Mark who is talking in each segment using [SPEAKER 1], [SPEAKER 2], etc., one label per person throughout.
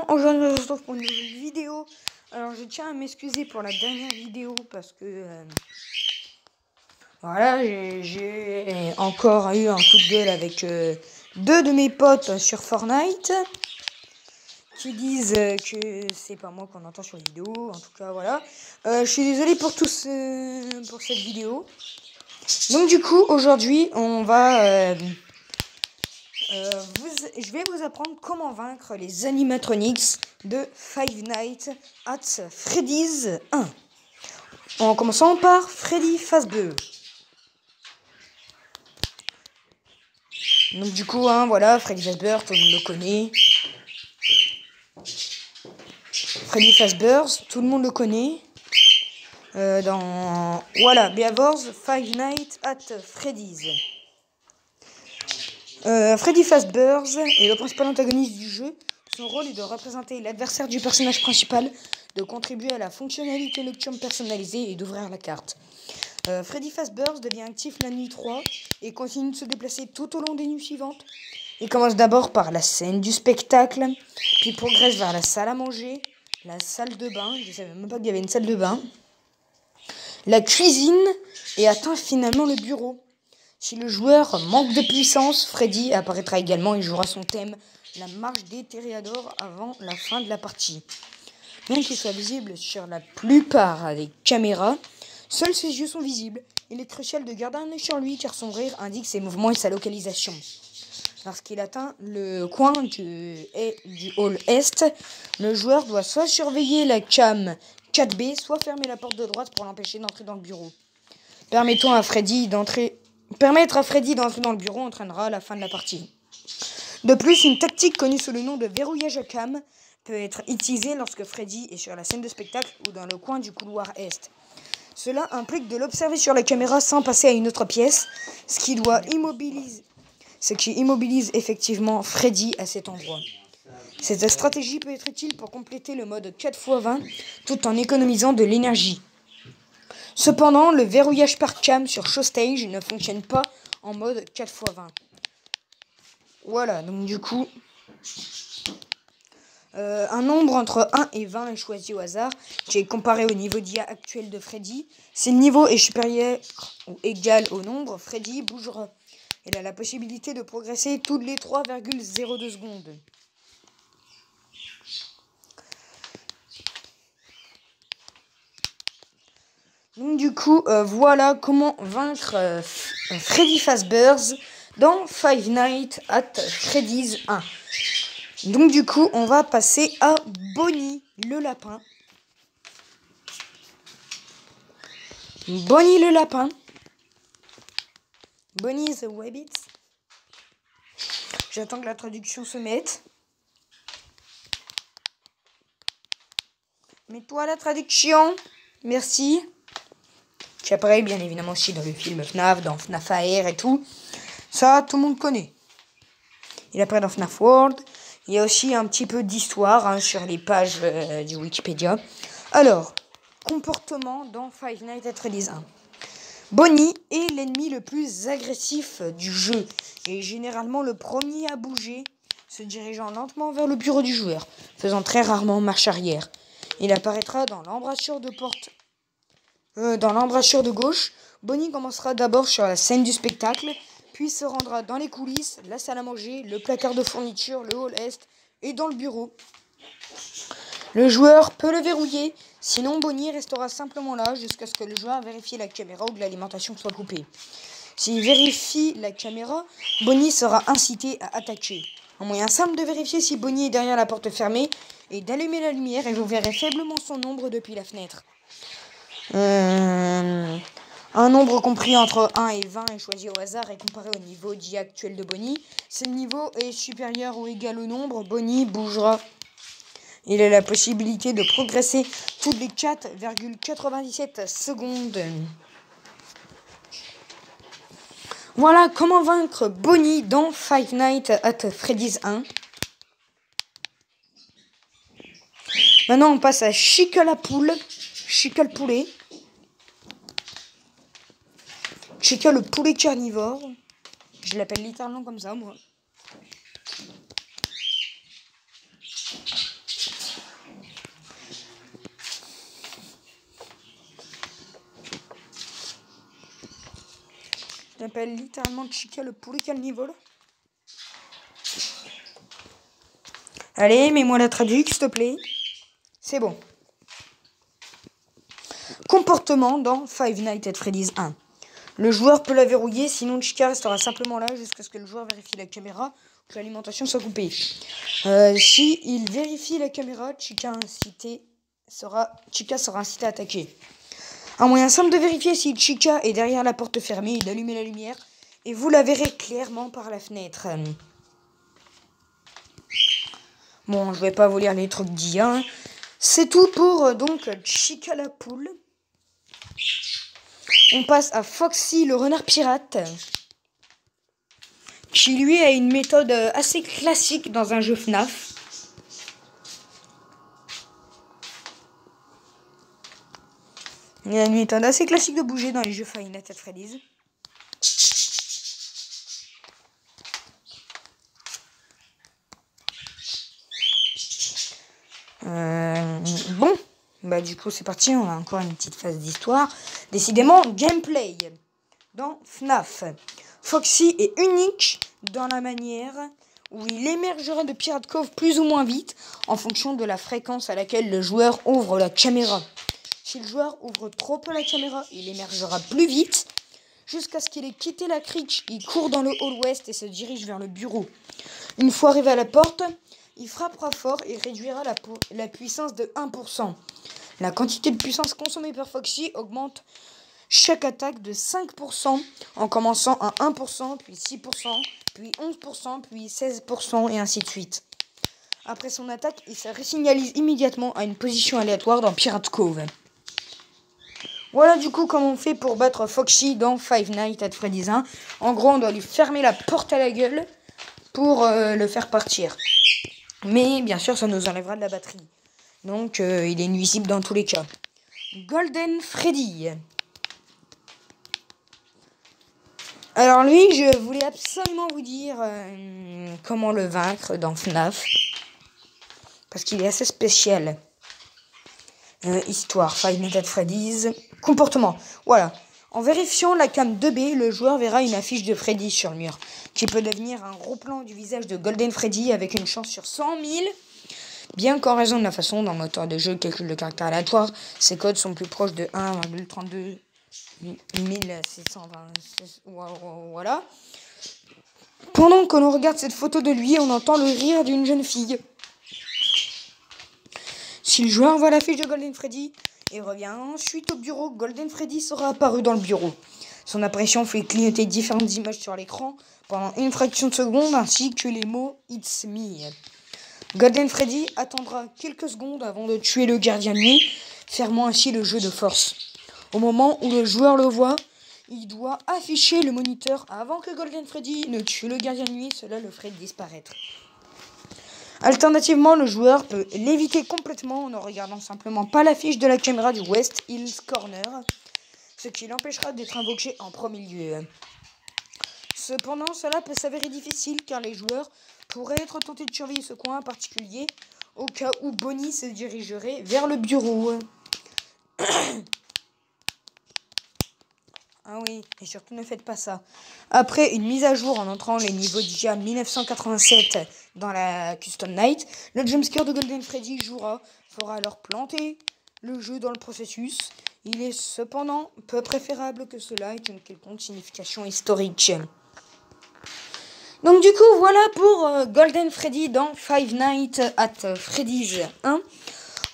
[SPEAKER 1] Aujourd'hui on se retrouve pour une nouvelle vidéo. Alors je tiens à m'excuser pour la dernière vidéo parce que voilà, j'ai encore eu un coup de gueule avec deux de mes potes sur Fortnite qui disent que c'est pas moi qu'on entend sur la vidéo. En tout cas voilà, je suis désolé pour tous pour cette vidéo. Donc du coup aujourd'hui on va je vais vous apprendre comment vaincre les animatronics de Five Nights at Freddy's 1. En commençant par Freddy Fazbear. Donc du coup, voilà, Freddy Fazbear, tout le monde le connaît. Freddy Fazbear, tout le monde le connaît. Voilà, Beavers Five Nights at Freddy's. Freddy Fazbear est le principal antagoniste du jeu. Son rôle est de représenter l'adversaire du personnage principal, de contribuer à la fonctionnalité nocturne personnalisée et d'ouvrir la carte. Freddy Fazbear devient actif la nuit 3 et continue de se déplacer tout au long des nuits suivantes. Il commence d'abord par la scène du spectacle, puis progresse vers la salle à manger, la salle de bain, je ne savais même pas qu'il y avait une salle de bain, la cuisine et atteint finalement le bureau. Si le joueur manque de puissance, Freddy apparaîtra également et jouera son thème, la marche des Toréadors, avant la fin de la partie. Bien qu'il soit visible sur la plupart des caméras, seuls ses yeux sont visibles. Il est crucial de garder un œil sur lui car son rire indique ses mouvements et sa localisation. Lorsqu'il atteint le coin du hall Est, le joueur doit soit surveiller la cam 4B, soit fermer la porte de droite pour l'empêcher d'entrer dans le bureau. Permettre à Freddy d'entrer dans le bureau entraînera à la fin de la partie. De plus, une tactique connue sous le nom de verrouillage à cam peut être utilisée lorsque Freddy est sur la scène de spectacle ou dans le coin du couloir Est. Cela implique de l'observer sur la caméra sans passer à une autre pièce, ce qui immobilise effectivement Freddy à cet endroit. Cette stratégie peut être utile pour compléter le mode 4x20 tout en économisant de l'énergie. Cependant, le verrouillage par cam sur Showstage ne fonctionne pas en mode 4x20. Voilà, donc du coup, un nombre entre 1 et 20 est choisi au hasard, qui est comparé au niveau d'IA actuel de Freddy. Si le niveau est supérieur ou égal au nombre, Freddy bougera. Il a la possibilité de progresser toutes les 3,02 secondes. Donc du coup, voilà comment vaincre Freddy Fazbear dans Five Nights at Freddy's 1. Donc du coup, on va passer à Bonnie le lapin. Bonnie le lapin. Bonnie the Rabbit. J'attends que la traduction se mette. Mets-toi la traduction. Merci. Qui apparaît bien évidemment aussi dans le film FNAF, dans FNAF AR et tout. Ça, tout le monde connaît. Il apparaît dans FNAF World. Il y a aussi un petit peu d'histoire sur les pages du Wikipédia. Alors, comportement dans Five Nights at Freddy's 1. Bonnie est l'ennemi le plus agressif du jeu et généralement le premier à bouger, se dirigeant lentement vers le bureau du joueur, faisant très rarement marche arrière. Il apparaîtra dans l'embrasure de porte. Dans l'embrasure de gauche, Bonnie commencera d'abord sur la scène du spectacle, puis se rendra dans les coulisses, la salle à manger, le placard de fourniture, le hall Est et dans le bureau. Le joueur peut le verrouiller, sinon Bonnie restera simplement là jusqu'à ce que le joueur vérifie la caméra ou que l'alimentation soit coupée. S'il vérifie la caméra, Bonnie sera incité à attaquer. Un moyen simple de vérifier si Bonnie est derrière la porte fermée est d'allumer la lumière et vous verrez faiblement son ombre depuis la fenêtre. Un nombre compris entre 1 et 20 est choisi au hasard et comparé au niveau d'IA actuel de Bonnie. Si le niveau est supérieur ou égal au nombre, Bonnie bougera. Il a la possibilité de progresser toutes les 4,97 secondes. Voilà comment vaincre Bonnie dans Five Nights at Freddy's 1. Maintenant on passe à Chica la poule. Chica le poulet. Chica le poulet carnivore. Je l'appelle littéralement comme ça, moi. Je m'appelle littéralement Chica le poulet qui a le niveau là. Allez, mets-moi la traduction, s'il te plaît. C'est bon. Comportement dans Five Nights at Freddy's 1. Le joueur peut la verrouiller, sinon Chica restera simplement là jusqu'à ce que le joueur vérifie la caméra ou que l'alimentation soit coupée. Si il vérifie la caméra, Chica sera incité à attaquer. Un moyen simple de vérifier si Chica est derrière la porte fermée est d'allumer la lumière et vous la verrez clairement par la fenêtre. Bon, je vais pas vous lire les trucs d'IA. Hein. C'est tout pour donc Chica la poule. On passe à Foxy le renard pirate, qui lui a une méthode assez classique dans un jeu FNAF. Il a une méthode assez classique de bouger dans les jeux Five Nights at Freddy's. Bon, bah du coup c'est parti, on a encore une petite phase d'histoire. Décidément, gameplay. Dans FNAF, Foxy est unique dans la manière où il émergera de Pirate Cove plus ou moins vite en fonction de la fréquence à laquelle le joueur ouvre la caméra. Si le joueur ouvre trop peu la caméra, il émergera plus vite. Jusqu'à ce qu'il ait quitté la crique, il court dans le hall ouest et se dirige vers le bureau. Une fois arrivé à la porte, il frappera fort et réduira la puissance de 1%. La quantité de puissance consommée par Foxy augmente chaque attaque de 5%, en commençant à 1%, puis 6%, puis 11%, puis 16%, et ainsi de suite. Après son attaque, il se resignalise immédiatement à une position aléatoire dans Pirate Cove. Voilà du coup comment on fait pour battre Foxy dans Five Nights at Freddy's 1. En gros, on doit lui fermer la porte à la gueule pour le faire partir. Mais bien sûr, ça nous enlèvera de la batterie. Donc, il est nuisible dans tous les cas. Golden Freddy. Alors lui, je voulais absolument vous dire comment le vaincre dans FNAF. Parce qu'il est assez spécial. Histoire, Five Nights at Freddy's. Comportement, voilà. En vérifiant la cam 2B, le joueur verra une affiche de Freddy sur le mur, qui peut devenir un gros plan du visage de Golden Freddy avec une chance sur 100 000. Bien qu'en raison de la façon dont le moteur de jeu calcule le caractère aléatoire, ces codes sont plus proches de 1,32 1626. Voilà. Pendant que l'on regarde cette photo de lui, on entend le rire d'une jeune fille. Si le joueur voit la fiche de Golden Freddy et revient ensuite au bureau, Golden Freddy sera apparu dans le bureau. Son apparition fait clignoter différentes images sur l'écran pendant une fraction de seconde ainsi que les mots « It's me ». Golden Freddy attendra quelques secondes avant de tuer le gardien de nuit, fermant ainsi le jeu de force. Au moment où le joueur le voit, il doit afficher le moniteur avant que Golden Freddy ne tue le gardien de nuit, cela le ferait disparaître. Alternativement, le joueur peut l'éviter complètement en ne regardant simplement pas l'affiche de la caméra du West Hills Corner, ce qui l'empêchera d'être invoqué en premier lieu. Cependant, cela peut s'avérer difficile car les joueurs pourraient être tentés de surveiller ce coin en particulier au cas où Bonnie se dirigerait vers le bureau. Ah oui, et surtout ne faites pas ça. Après une mise à jour en entrant les niveaux d'IA 1987 dans la Custom Night, le jumpscare de Golden Freddy fera alors planter le jeu dans le processus. Il est cependant peu préférable que cela ait une quelconque signification historique. Donc du coup, voilà pour Golden Freddy dans Five Nights at Freddy's 1.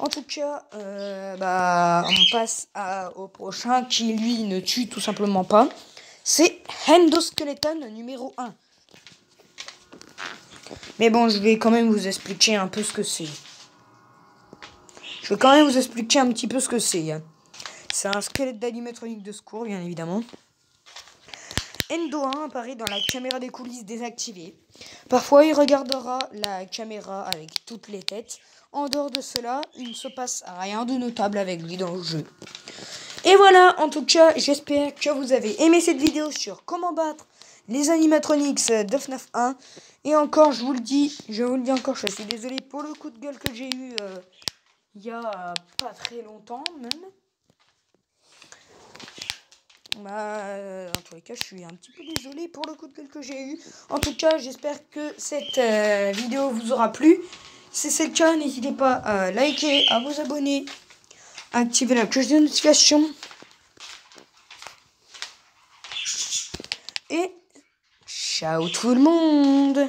[SPEAKER 1] En tout cas, on passe au prochain qui, lui, ne tue tout simplement pas. C'est Endoskeleton numéro 1. Mais bon, je vais quand même vous expliquer un peu ce que c'est. Je vais quand même vous expliquer un petit peu ce que c'est. C'est un squelette d'animatronique de secours, bien évidemment. Endo 1 apparaît dans la caméra des coulisses désactivée. Parfois, il regardera la caméra avec toutes les têtes. En dehors de cela, il ne se passe rien de notable avec lui dans le jeu. Et voilà, en tout cas, j'espère que vous avez aimé cette vidéo sur comment battre les animatronics de FNAF 1. Et encore, je vous le dis encore, je suis désolé pour le coup de gueule que j'ai eu il y a pas très longtemps même. Dans tous les cas, je suis un petit peu désolé pour le coup de gueule que j'ai eu. En tout cas, j'espère que cette vidéo vous aura plu. Si c'est le cas, n'hésitez pas à liker, à vous abonner, à activer la cloche de notification. Et ciao tout le monde!